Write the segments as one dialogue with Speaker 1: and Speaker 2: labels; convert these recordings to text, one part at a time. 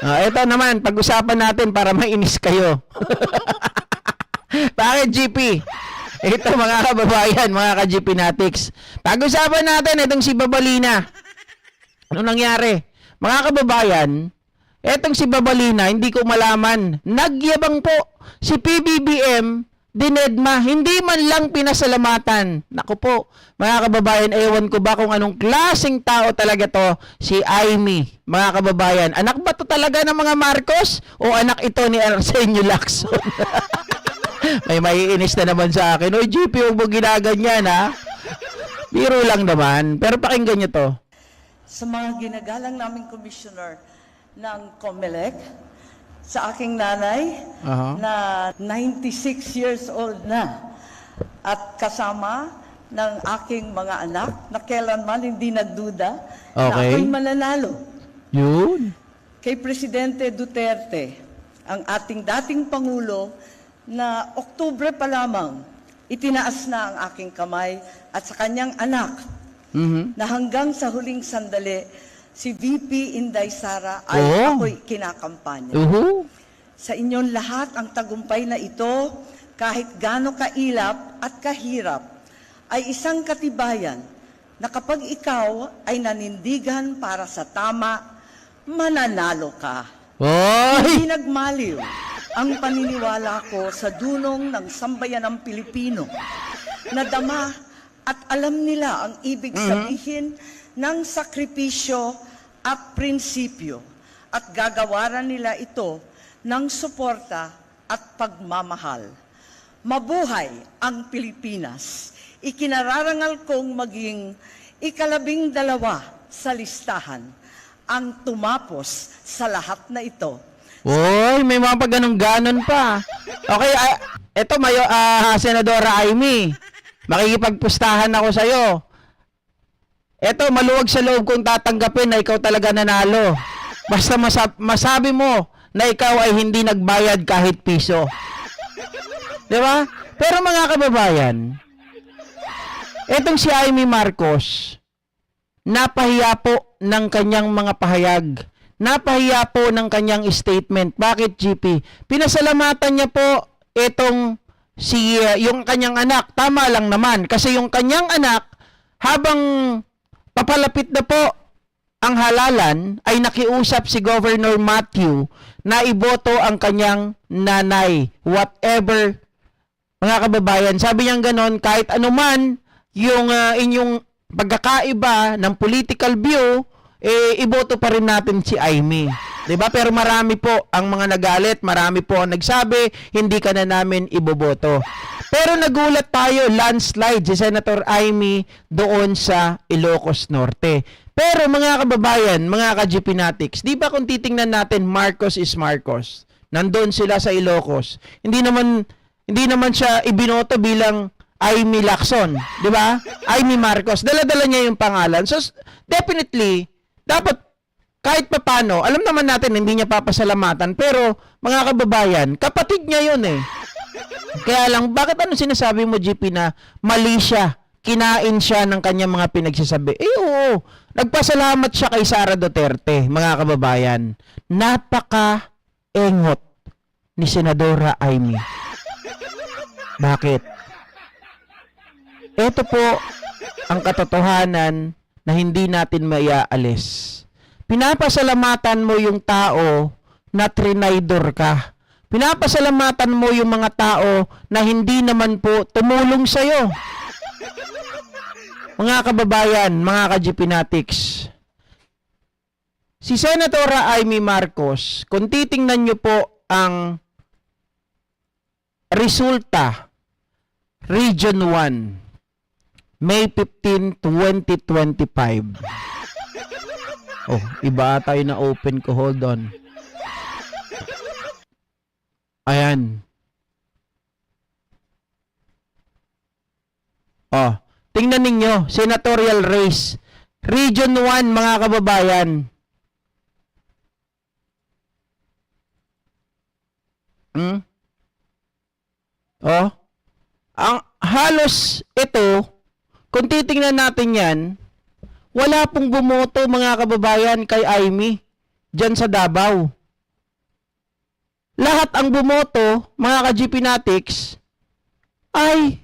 Speaker 1: Ito naman, pag-usapan natin para mainis kayo. Bakit, GP? Ito, mga kababayan, mga ka-GP Natics. Pag-usapan natin itong si Babalina. Ano nangyari? Mga kababayan, etong si Babalina, hindi ko malaman. Nagyabang po si PBBM, dinedma, hindi man lang pinasalamatan. Naku po, mga kababayan, ewan ko ba kung anong klaseng tao talaga to, si Amy. Mga kababayan, anak ba to talaga ng mga Marcos? O anak ito ni Arsenio Lacson? May maiinis na naman sa akin. Oy, GP, huwag mo ginaganyan, ha? Biro lang naman. Pero pakinggan nyo to.
Speaker 2: Sa mga ginagalang naming commissioner ng COMELEC, sa aking nanay na 96 years old na at kasama ng aking mga anak na kailanman hindi nagduda na ako'y mananalo.
Speaker 1: Yun.
Speaker 2: Kay Presidente Duterte, ang ating dating Pangulo na Oktubre pa lamang, itinaas na ang aking kamay at sa kanyang anak na hanggang sa huling sandali, si VP Inday Sara ay ako'y kinakampanya. Sa inyong lahat, ang tagumpay na ito, kahit gaano kailap at kahirap, ay isang katibayan na kapag ikaw ay nanindigan para sa tama, mananalo ka. Hindi nagmaliw ang paniniwala ko sa dunong ng sambayanang Pilipino na dama at alam nila ang ibig sabihin ng sakripisyo at prinsipyo at gagawaran nila ito ng suporta at pagmamahal. Mabuhay ang Pilipinas. Ikinararangal kong maging ika-12 sa listahan ang tumapos sa lahat na ito.
Speaker 1: Oy, may mga pag-ganon pa. Okay, eto Senadora Amy. Makikipagpustahan ako sa'yo. Eto, maluwag sa loob kong tatanggapin na ikaw talaga nanalo. Basta masabi mo na ikaw ay hindi nagbayad kahit piso. Diba? Pero mga kababayan, etong si Amy Marcos, napahiya po ng kanyang mga pahayag. Napahiya po ng kanyang statement. Bakit, GP? Pinasalamatan niya po itong yung kanyang anak. Tama lang naman. Kasi yung kanyang anak, habang papalapit na po ang halalan, ay nakiusap si Governor Matthew na iboto ang kanyang nanay. Whatever, mga kababayan. Sabi niya ganon, kahit anuman yung inyong pagkakaiba ng political view, iboto pa rin natin si Amy. 'Di ba? Pero marami po ang mga nagalit, marami po ang nagsabi, hindi ka na namin iboboto. Pero nagulat tayo, landslide si Senator Amy doon sa Ilocos Norte. Pero mga kababayan, mga ka-GP Natics, 'di ba kung titingnan natin, Marcos is Marcos. Nandoon sila sa Ilocos. Hindi naman siya ibinoto bilang Amy Lacson, 'di ba? Amy Marcos. Dala-dala niya yung pangalan. So definitely dapat kahit papano, alam naman natin hindi niya papasalamatan, pero mga kababayan, kapatid niya yun eh. Kaya lang, bakit ano sinasabi mo, GP, na mali siya, kinain siya ng kanyang mga pinagsasabi? Oo, nagpasalamat siya kay Sara Duterte, mga kababayan. Napaka-engot ni Senadora Amy. Bakit? Ito po ang katotohanan na hindi natin maiaalis. Pinapasalamatan mo yung tao na trinaydor ka. Pinapasalamatan mo yung mga tao na hindi naman po tumulong sa'yo. Mga kababayan, mga ka-GP Natics, si Senatora Amy Marcos, kung titingnan nyo po ang resulta, Region 1, May 15, 2025. Oh, iba tayo na open ko. Hold on. Ayan. Oh, tingnan ninyo. Senatorial race. Region 1, mga kababayan. Oh. Ang halos ito, kung titingnan natin yan, wala pong bumoto, mga kababayan, kay Amy. dyan sa Davao. Lahat ang bumoto, mga ka-GP Natics, ay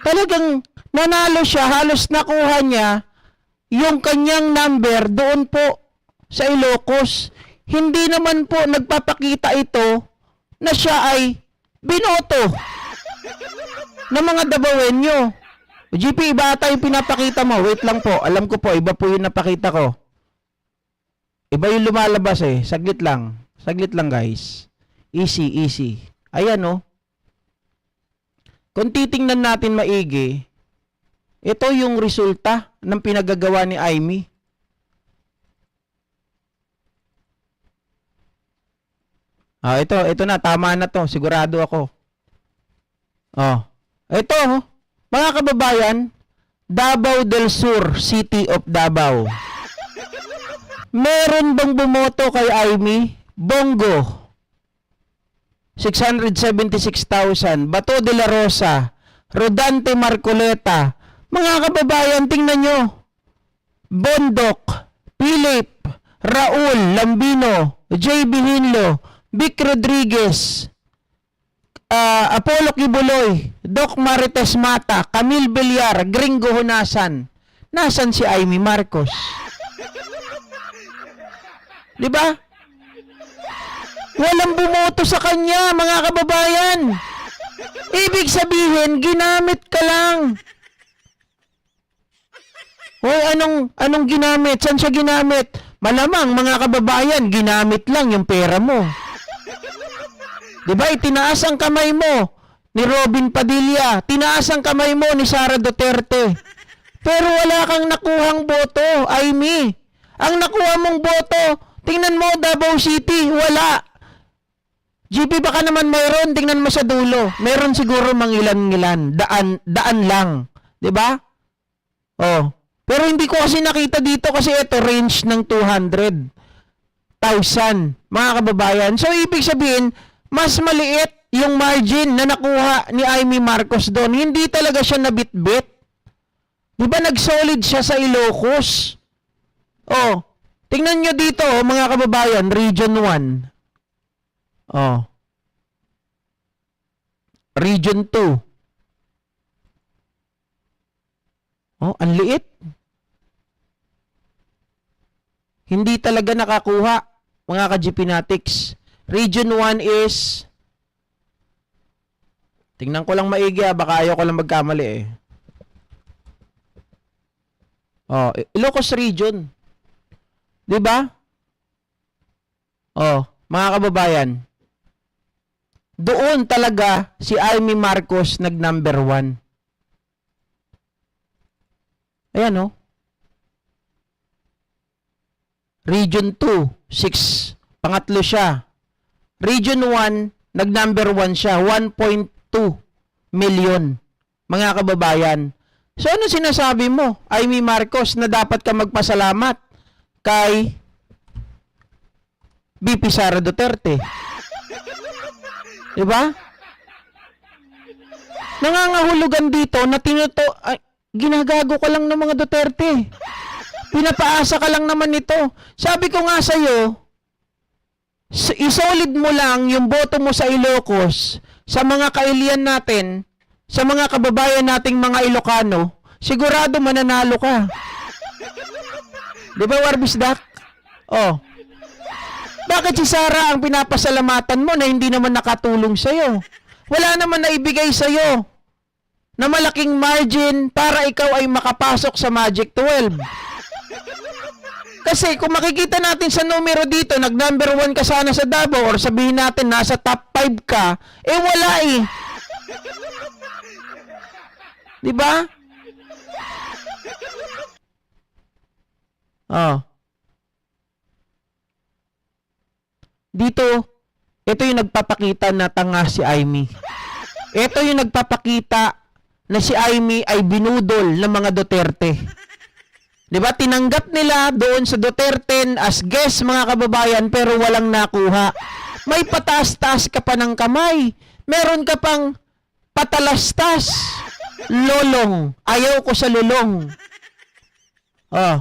Speaker 1: talagang nanalo siya, halos nakuha niya yung kanyang number doon po sa Ilocos. Hindi naman po nagpapakita ito na siya ay binoto ng mga Davaoenyo. GP, iba ata yung pinapakita mo. Wait lang po. Alam ko po, iba po yung napakita ko. Iba yung lumalabas eh. Saglit lang. Saglit lang, guys. Easy, easy. Ayan, oh. Kung titingnan natin maigi, ito yung resulta ng pinagagawa ni Aimee. Ito na. Tama na to. Sigurado ako. Ito, oh. Mga kababayan, Davao del Sur, City of Davao. Meron bang bumoto kay Aimee? Bongo, 676,000. Bato de la Rosa, Rodante Marcoleta. Mga kababayan, tingnan nyo. Bondok, Philip, Raul Lambino, J.B. Hinlo, Vic Rodriguez, Apollo Kibuloy, Doc Marites Mata, Camille Villar, Gringo Hunasan. Nasaan si Aimee Marcos? Di ba? Walang bumoto sa kanya, mga kababayan. Ibig sabihin, ginamit ka lang. Hoy, anong ginamit? Saan siya ginamit? Malamang, mga kababayan, ginamit lang yung pera mo. Diba, itinaas ang kamay mo ni Robin Padilla. Tinaas ang kamay mo ni Sara Duterte. Pero wala kang nakuhang boto, Aimee. Ang nakuha mong boto, tingnan mo, Davao City, wala. GP, baka naman mayroon, tingnan mo sa dulo. Meron siguro mangilan-ngilan. Daan lang. Diba? Oh. Pero hindi ko kasi nakita dito kasi ito range ng 200,000, mga kababayan. So, ibig sabihin, mas maliit yung margin na nakuha ni Aimee Marcos doon. Hindi talaga siya nabitbit. Di ba nag-solid siya sa Ilocos? Oh, tingnan nyo dito, mga kababayan, Region 1. Oh. Region 2. Oh, ang liit. Hindi talaga nakakuha, mga ka-GP Natics. Region 1 is, tingnan ko lang maigi, baka ayaw ko lang magkamali eh. Oh, Ilocos Region. 'Di ba? Oh, mga kababayan. Doon talaga si Aimee Marcos nag-number 1. Ayan, oh. Region 2, 6. Pangatlo siya. Region 1, nag-number 1 siya, 1.2 million, mga kababayan. So, ano sinasabi mo, Aimee Marcos, na dapat ka magpasalamat kay VP Sara Duterte? Diba? Nangangahulugan dito na ginagago ka lang ng mga Duterte. Pinapaasa ka lang naman ito. Sabi ko nga sa'yo, isolid mo lang yung boto mo sa Ilocos, sa mga kailian natin, sa mga kababayan nating mga Ilocano, sigurado mananalo ka. Di ba, Warbisdak? Oh. Bakit si Sara ang pinapasalamatan mo na hindi naman nakatulong sa'yo? Wala naman naibigay sa'yo na malaking margin para ikaw ay makapasok sa Magic 12. Kasi kung makikita natin sa numero dito, nag-number 1 ka sana sa Davao or sabihin natin nasa top 5 ka, eh wala eh. Diba? Oh. Dito, ito yung nagpapakita na tanga si Aimee. Ito yung nagpapakita na si Aimee ay binudol ng mga Duterte. Diba? Tinanggap nila doon sa Duterte as guest, mga kababayan, pero walang nakuha. May pataas-taas ka pa ng kamay. Meron ka pang patalastas. Lolong. Ayaw ko sa lulong. Oh.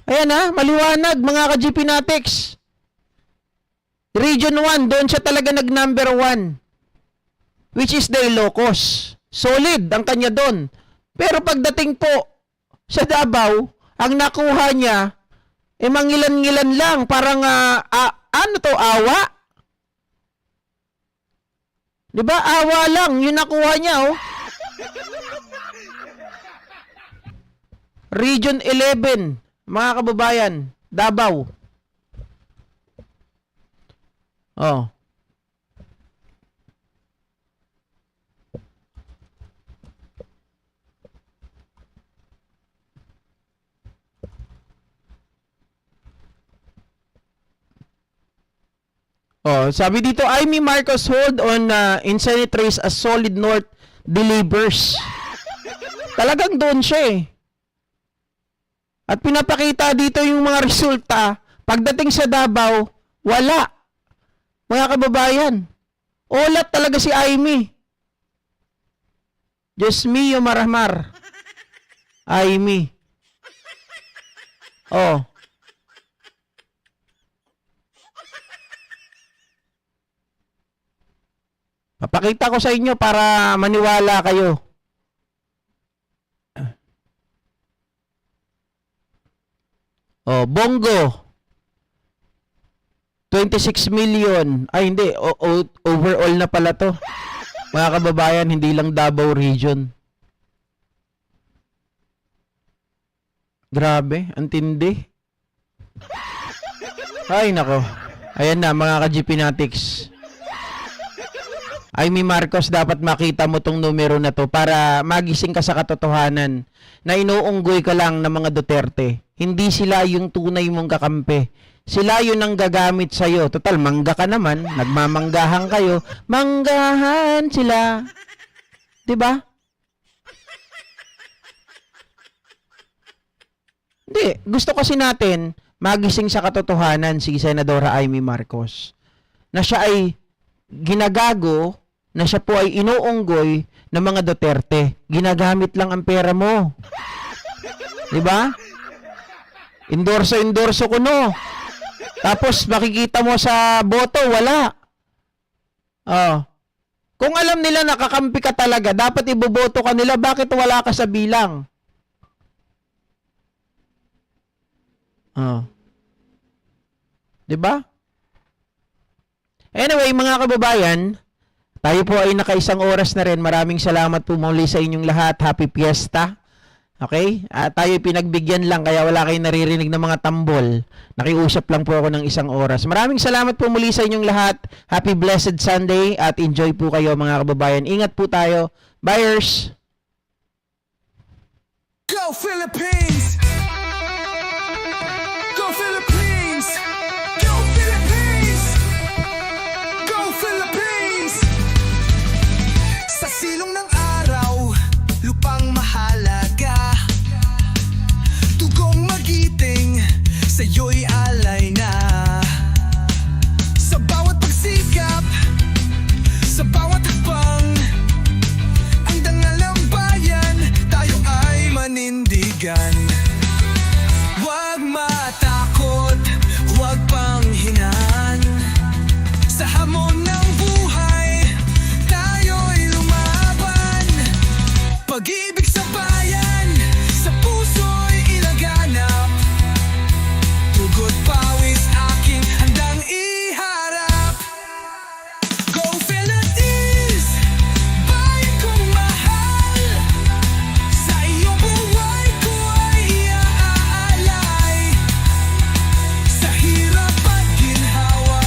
Speaker 1: Ayan ha, maliwanag mga ka-GP Natics. Region 1, doon siya talaga nag-number 1. Which is the Ilocos. Solid ang kanya doon. Pero pagdating po sa Davao, ang nakuha niya, mangilan-ngilan lang. Parang, ano to, awa? Diba? Awa lang, yung nakuha niya, oh. Region 11, mga kababayan, Davao. Oh. Oh, sabi dito, Amy Marcos hold on in Senate race as Solid North delivers. Talagang doon siya eh. At pinapakita dito yung mga resulta. Pagdating sa Davao, wala. Mga kababayan, ulat talaga si Amy. Diyos mio maramar. Amy. Oh. Papakita ko sa inyo para maniwala kayo. Oh, Bongo. 26 million. Ay, hindi. Overall na pala to. Mga kababayan, hindi lang Davao region. Grabe, ang tindi. Ay, nako. Ayan na, mga ka-GP Natics. Amy Marcos, dapat makita mo tong numero na to para magising ka sa katotohanan na inuunggoy ka lang ng mga Duterte. Hindi sila yung tunay mong kakampi. Sila yun ang gagamit sa'yo. Total, mangga ka naman. Nagmamanggahan kayo. Manggahan sila. Diba? Hindi. Gusto kasi natin magising sa katotohanan si Senadora Amy Marcos na siya ay ginagago, na siya po ay inuunggoy ng mga Duterte. Ginagamit lang ang pera mo. Diba? Endorso ko no. Tapos makikita mo sa boto, wala. Oh. Kung alam nila nakakampi ka talaga, dapat iboboto ka nila, bakit wala ka sa bilang? Oh. 'Di ba? Anyway, mga kababayan, tayo po ay nakaisang oras na rin. Maraming salamat po muli sa inyong lahat. Happy Fiesta. Okay? Tayo pinagbigyan lang kaya wala kayong naririnig ng mga tambol. Nakiusap lang po ako ng isang oras. Maraming salamat po muli sa inyong lahat. Happy Blessed Sunday at enjoy po kayo mga kababayan. Ingat po tayo. Buyers!
Speaker 3: Go Philippines! Go Philippines! Go Philippines! Go Philippines! Sa silong ng araw, lupang mahalaga, tugong magiting, sa'yo'y alay na. Sa bawat pagsikap, sa bawat hakbang, ang dangal ng bayan, tayo ay manindigan. Huwag matakot, huwag panghinaan. Sa hamon ng buhay, tayo'y lumaban. Pag-ibig sa bayan, sa puso'y ilaganap. Tugod pawis aking handang iharap. Go Philippines, bayan kong mahal. Sa iyong buhay ko ay iaalay. Sa hirap at ginhawa,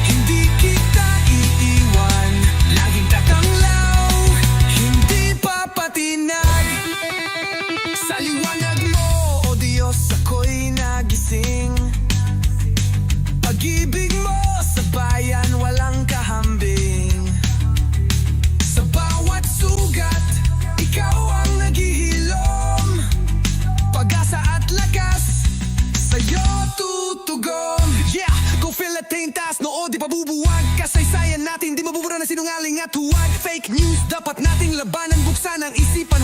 Speaker 3: hindi kita iiwan. Laging tatanglaw, hindi papatinag. Sa liwanag mo, o Diyos, ako'y nagising. Pag-ibig mo sa bayan, walang kahambing. Sa bawat sugat, ikaw ang naghihilom. Pag-asa at lakas, sa'yo tutugon. Yeah, go Philippine, taas noo, di pa bubuwag. Kasaysayan natin, di mabubura na sinungaling at huwag. Fake news, dapat nating labanan. Buksan ang isipan